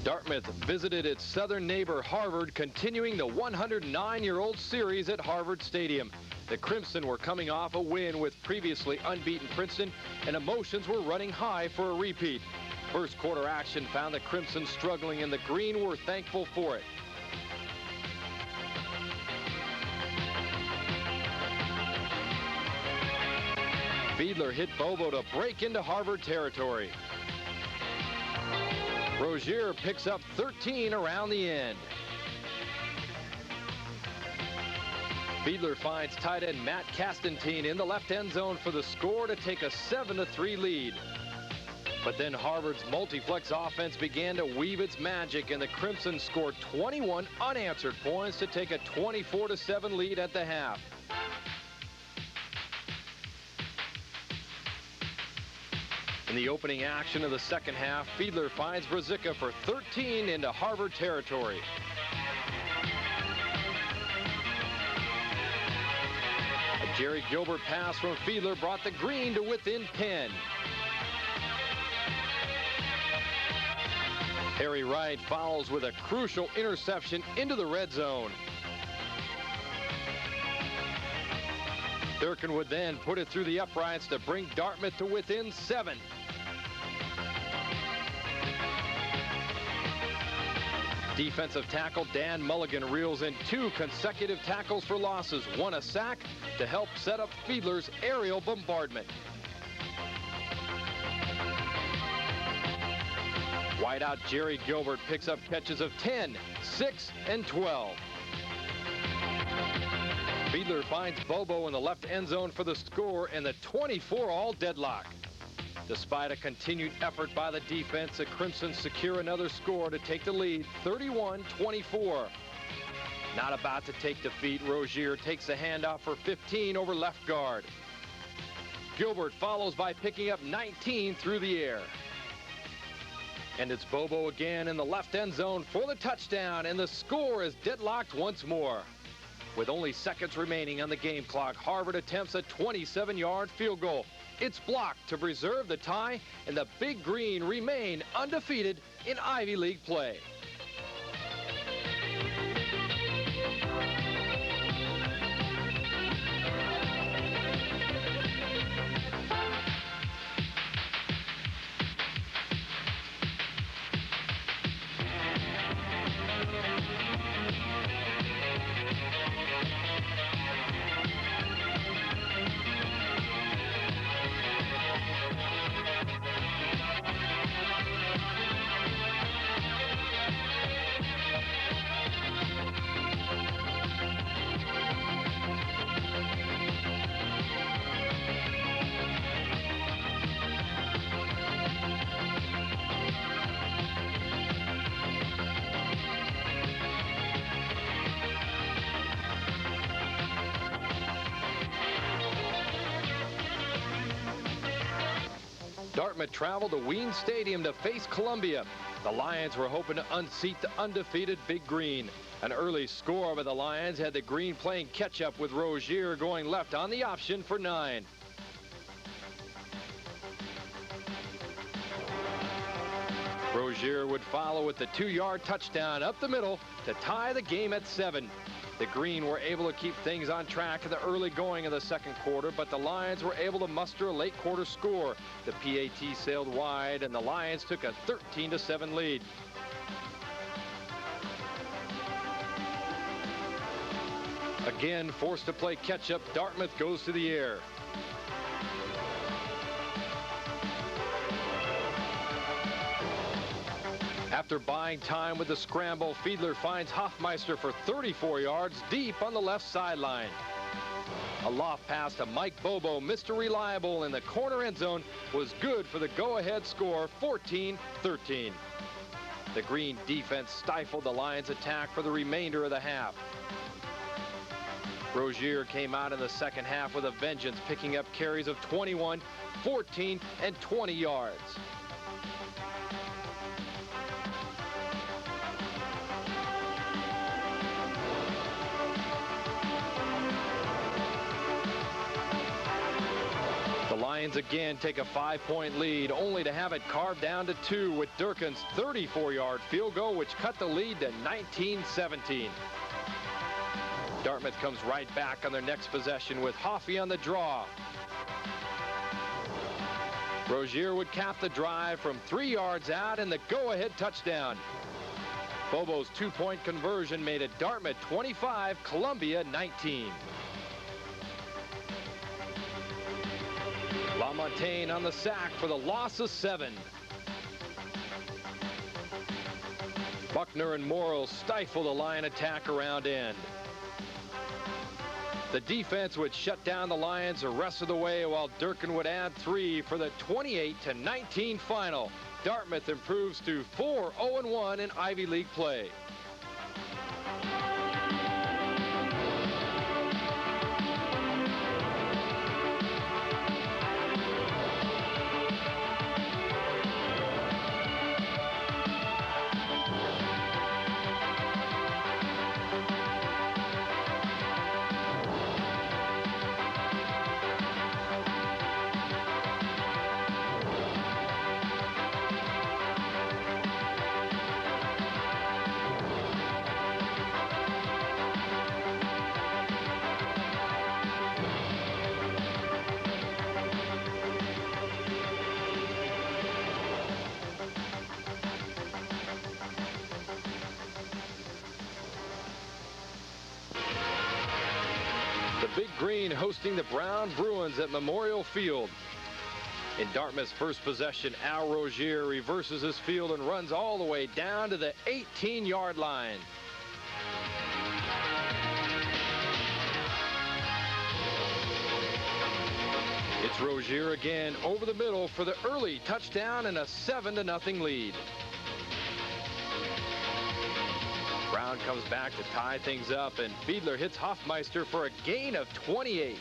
Dartmouth visited its southern neighbor Harvard, continuing the 109-year-old series at Harvard Stadium. The Crimson were coming off a win with previously unbeaten Princeton, and emotions were running high for a repeat. First quarter action found the Crimson struggling, and the Green were thankful for it. Fiedler hit Bobo to break into Harvard territory. Rozier picks up 13 around the end. Fiedler finds tight end Matt Castantine in the left end zone for the score to take a 7-3 lead. But then Harvard's multiflex offense began to weave its magic, and the Crimson scored 21 unanswered points to take a 24-7 lead at the half. In the opening action of the second half, Fiedler finds Brzyzka for 13 into Harvard territory. A Jerry Gilbert pass from Fiedler brought the Green to within 10. Harry Wright follows with a crucial interception into the red zone. Durkin would then put it through the uprights to bring Dartmouth to within 7. Defensive tackle Dan Mulligan reels in 2 consecutive tackles for losses, 1 a sack, to help set up Fiedler's aerial bombardment. Wideout Jerry Gilbert picks up catches of 10, 6, and 12. Fiedler finds Bobo in the left end zone for the score, and the 24-all deadlock. Despite a continued effort by the defense, the Crimson secure another score to take the lead, 31-24. Not about to take defeat, Rozier takes the handoff for 15 over left guard. Gilbert follows by picking up 19 through the air. And it's Bobo again in the left end zone for the touchdown, and the score is deadlocked once more. With only seconds remaining on the game clock, Harvard attempts a 27-yard field goal. It's blocked to preserve the tie, and the Big Green remain undefeated in Ivy League play. Dartmouth traveled to Ween Stadium to face Columbia. The Lions were hoping to unseat the undefeated Big Green. An early score by the Lions had the Green playing catch-up, with Rozier going left on the option for 9. Rozier would follow with the 2-yard touchdown up the middle to tie the game at 7. The Green were able to keep things on track in the early going of the second quarter, but the Lions were able to muster a late quarter score. The PAT sailed wide, and the Lions took a 13-7 lead. Again, forced to play catch-up, Dartmouth goes to the air. After buying time with the scramble, Fiedler finds Hoffmeister for 34 yards deep on the left sideline. A loft pass to Mike Bobo, Mr. Reliable, in the corner end zone was good for the go-ahead score, 14-13. The Green defense stifled the Lions' attack for the remainder of the half. Rozier came out in the second half with a vengeance, picking up carries of 21, 14, and 20 yards. Lions again take a 5-point lead, only to have it carved down to 2 with Durkin's 34-yard field goal, which cut the lead to 19-17. Dartmouth comes right back on their next possession with Hoffey on the draw. Rozier would cap the drive from 3 yards out and the go-ahead touchdown. Bobo's 2-point conversion made it Dartmouth 25, Columbia 19. LaMontagne on the sack for the loss of 7. Buckner and Morrill stifle the Lion attack around end. The defense would shut down the Lions the rest of the way, while Durkin would add 3 for the 28-19 final. Dartmouth improves to 4-0-1 in Ivy League play. Big Green hosting the Brown Bruins at Memorial Field. In Dartmouth's first possession, Al Rozier reverses his field and runs all the way down to the 18-yard line. It's Rozier again over the middle for the early touchdown and a 7-0 lead. Brown comes back to tie things up, and Fiedler hits Hoffmeister for a gain of 28.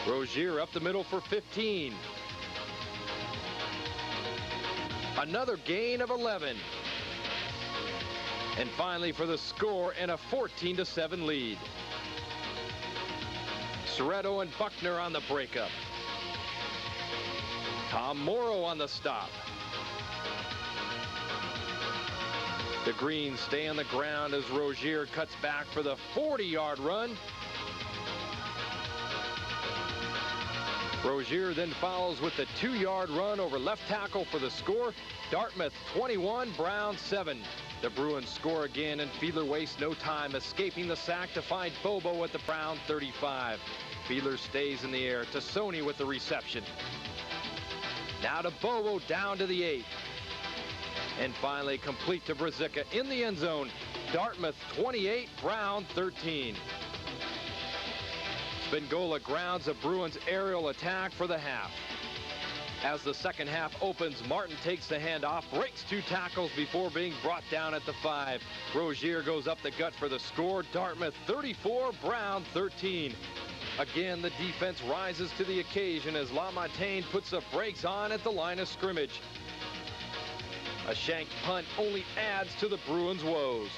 Rozier up the middle for 15. Another gain of 11. And finally for the score and a 14-7 lead. Soretto and Buckner on the breakup. Tom Morrow on the stop. The Greens stay on the ground as Rozier cuts back for the 40-yard run. Rozier then follows with the 2-yard run over left tackle for the score. Dartmouth 21, Brown 7. The Bruins score again, and Fiedler wastes no time escaping the sack to find Bobo at the Brown 35. Fiedler stays in the air to Sony with the reception. Now to Bobo down to the 8. And finally complete to Brzezicka in the end zone. Dartmouth 28, Brown 13. Spingola grounds a Bruins aerial attack for the half. As the second half opens, Martin takes the handoff, breaks 2 tackles before being brought down at the 5. Rozier goes up the gut for the score. Dartmouth 34, Brown 13. Again, the defense rises to the occasion as LaMontagne puts the brakes on at the line of scrimmage. A shanked punt only adds to the Bruins' woes.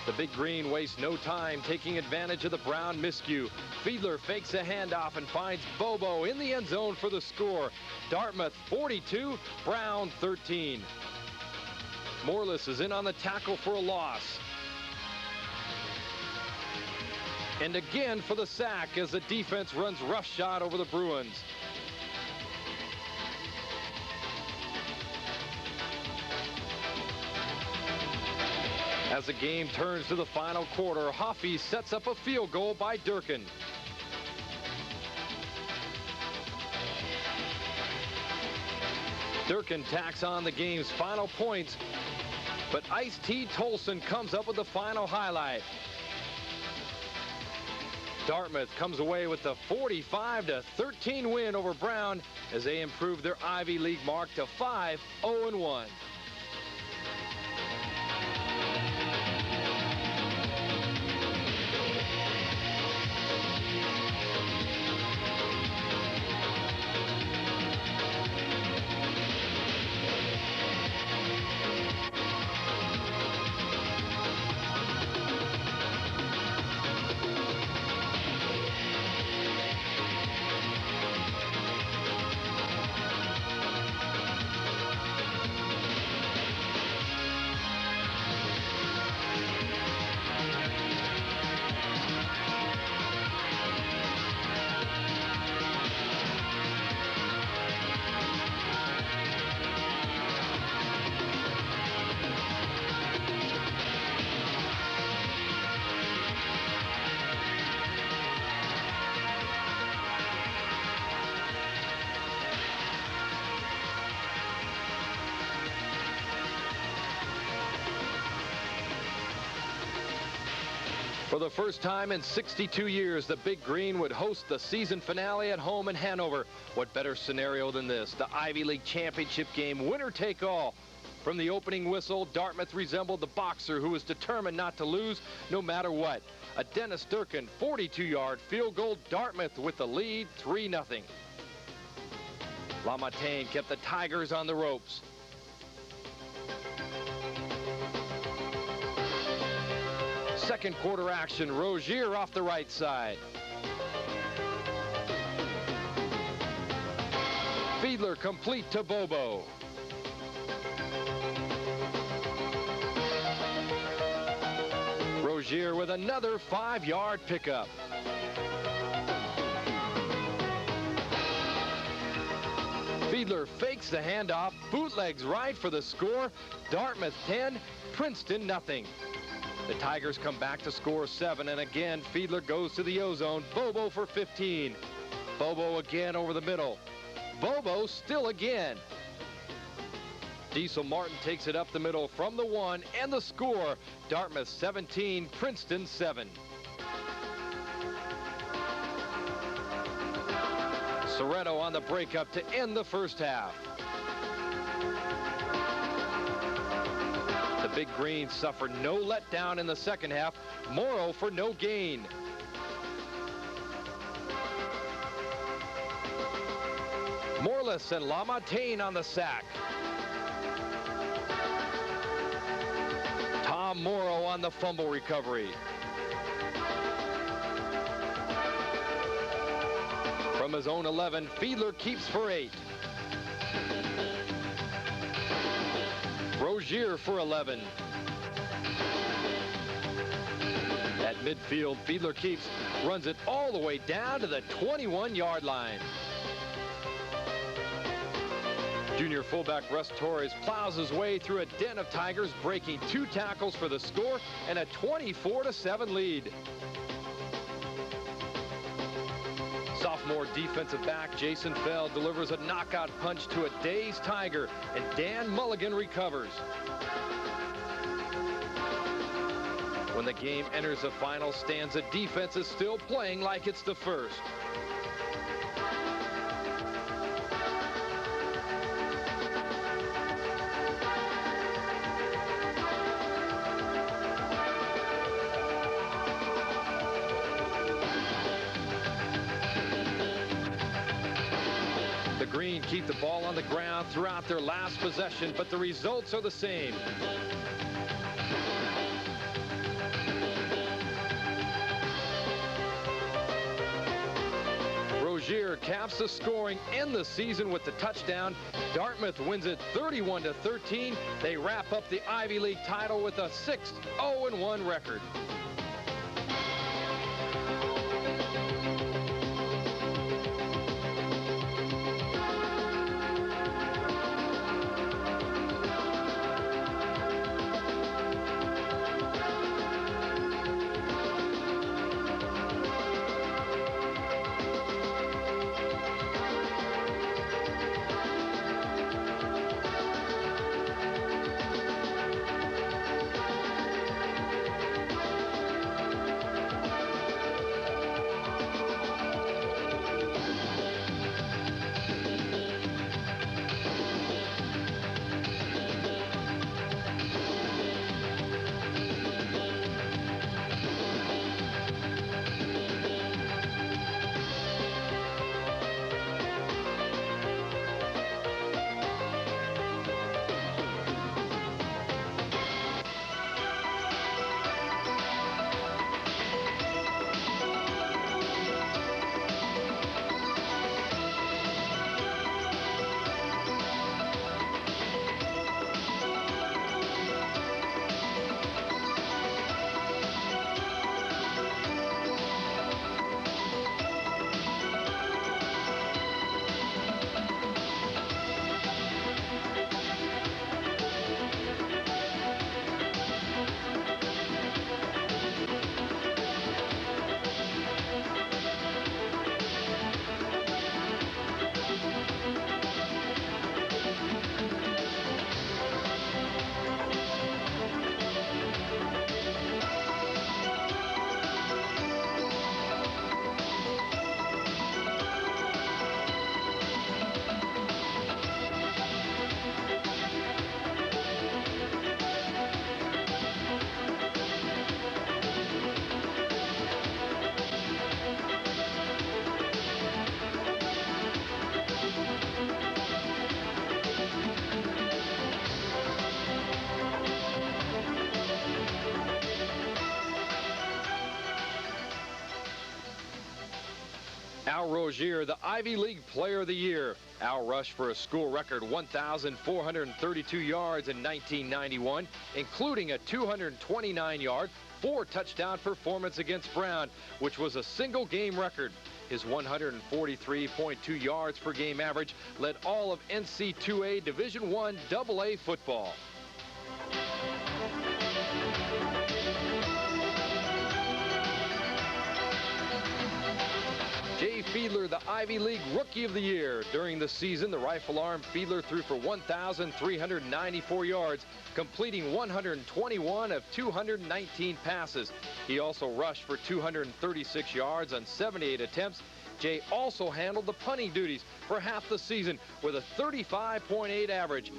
The Big Green wastes no time taking advantage of the Brown miscue. Fiedler fakes a handoff and finds Bobo in the end zone for the score. Dartmouth 42, Brown 13. Morlis is in on the tackle for a loss. And again for the sack as the defense runs roughshod over the Bruins. As the game turns to the final quarter, Hoffey sets up a field goal by Durkin. Durkin tacks on the game's final points, but Ice-T Tolson comes up with the final highlight. Dartmouth comes away with the 45-13 win over Brown as they improve their Ivy League mark to 5-0-1. For the first time in 62 years, the Big Green would host the season finale at home in Hanover. What better scenario than this? The Ivy League championship game, winner take all. From the opening whistle, Dartmouth resembled the boxer who was determined not to lose no matter what. A Dennis Durkin 42-yard field goal, Dartmouth with the lead 3-0. LaMontagne kept the Tigers on the ropes. Second quarter action, Rozier off the right side. Fiedler complete to Bobo. Rozier with another 5-yard pickup. Fiedler fakes the handoff, bootlegs right for the score. Dartmouth 10, Princeton nothing. The Tigers come back to score 7, and again Fiedler goes to the O-zone. Bobo for 15. Bobo again over the middle. Bobo still again. Diesel Martin takes it up the middle from the 1, and the score, Dartmouth 17, Princeton 7. Soretto on the breakup to end the first half. The Big Green suffered no letdown in the second half. Morrow for no gain. Morless and LaMontagne on the sack. Tom Morrow on the fumble recovery. From his own 11, Fiedler keeps for 8. Rozier for 11. At midfield, Fiedler keeps, runs it all the way down to the 21-yard line. Junior fullback Russ Torres plows his way through a den of Tigers, breaking 2 tackles for the score and a 24-7 lead. Sophomore defensive back Jason Feld delivers a knockout punch to a dazed Tiger, and Dan Mulligan recovers. When the game enters the final stanza, defense is still playing like it's the first. Green keep the ball on the ground throughout their last possession, but the results are the same. Rozier caps the scoring, end the season with the touchdown. Dartmouth wins it 31-13. They wrap up the Ivy League title with a 6th 0-1 record. Al Rozier, the Ivy League Player of the Year. Al rushed for a school record 1,432 yards in 1991, including a 229-yard, 4-touchdown performance against Brown, which was a single-game record. His 143.2 yards per game average led all of NC2A Division I AA football. Jay Fiedler, the Ivy League Rookie of the Year. During the season, the rifle arm Fiedler threw for 1,394 yards, completing 121 of 219 passes. He also rushed for 236 yards on 78 attempts. Jay also handled the punting duties for half the season with a 35.8 average.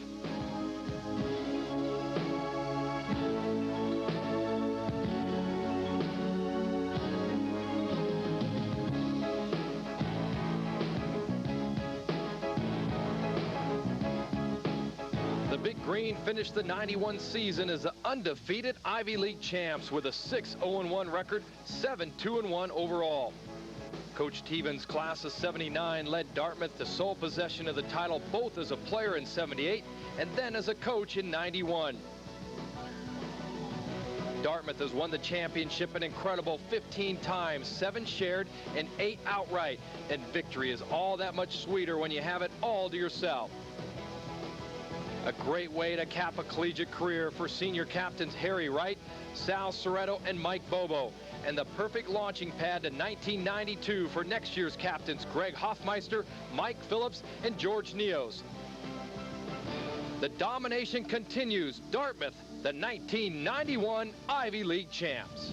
The Big Green finished the 91 season as the undefeated Ivy League champs with a 6-0-1 record, 7-2-1 overall. Coach Teven's class of '79 led Dartmouth to sole possession of the title both as a player in '78 and then as a coach in '91. Dartmouth has won the championship an incredible 15 times, 7 shared and 8 outright. And victory is all that much sweeter when you have it all to yourself. A great way to cap a collegiate career for senior captains Harry Wright, Sal Soretto, and Mike Bobo. And the perfect launching pad to 1992 for next year's captains Greg Hoffmeister, Mike Phillips, and George Neos. The domination continues. Dartmouth, the 1991 Ivy League champs.